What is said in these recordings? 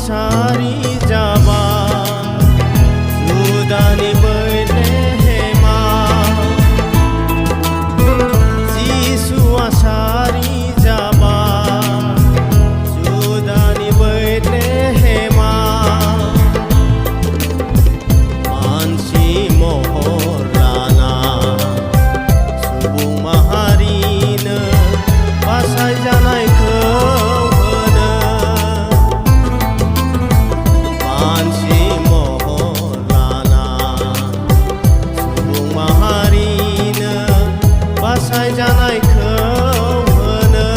Sari Jaba Sudani Bethlehem Jisua Sari Jaba Sudani Bethlehem Mansi Mohor Lana Subung Maharina Pasai Janai Janai kemana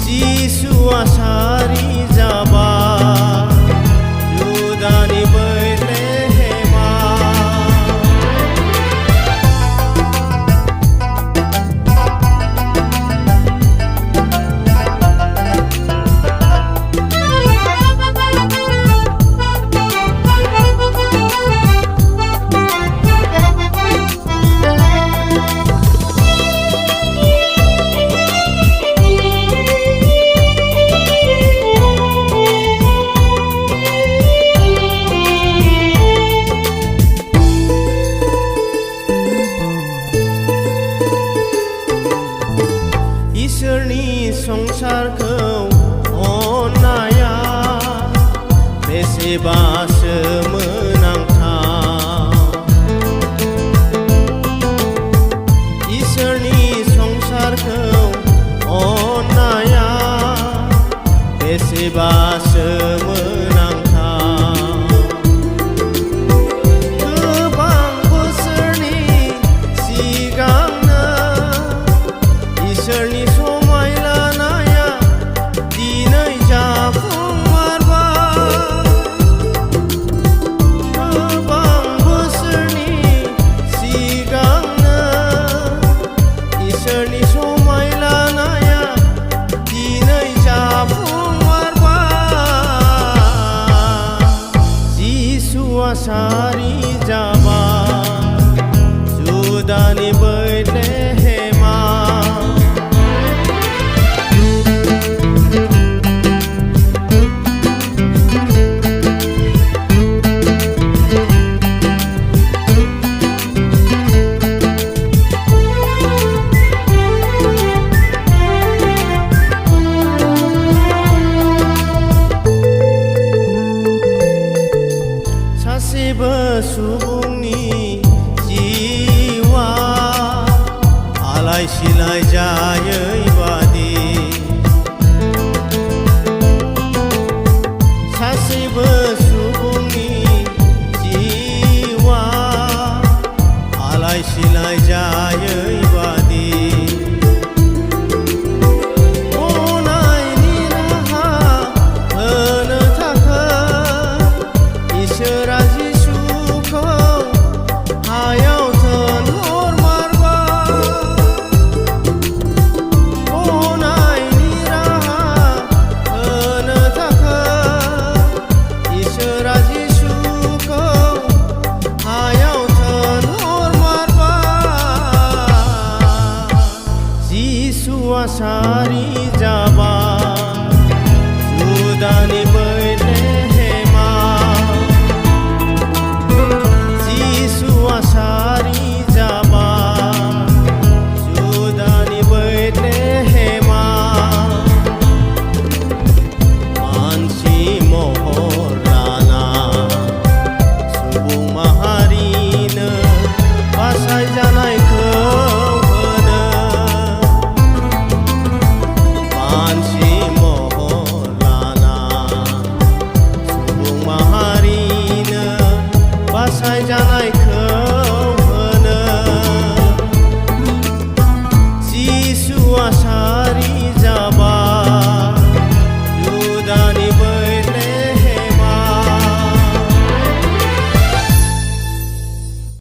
Jisua Sari Jaba Yudani Bethlehem Isarni songsarkau onaya beseba semenangtau Isarni songsarkau onaya beseba semenangtau Kebang besarni sigangna Isarni Sari Jaba Sudani Bethlehem Subungni jiwa alai silai jayai badi Sasiba subungni jiwa alai silai jayai badi Onai niraha hana taka Isara Sari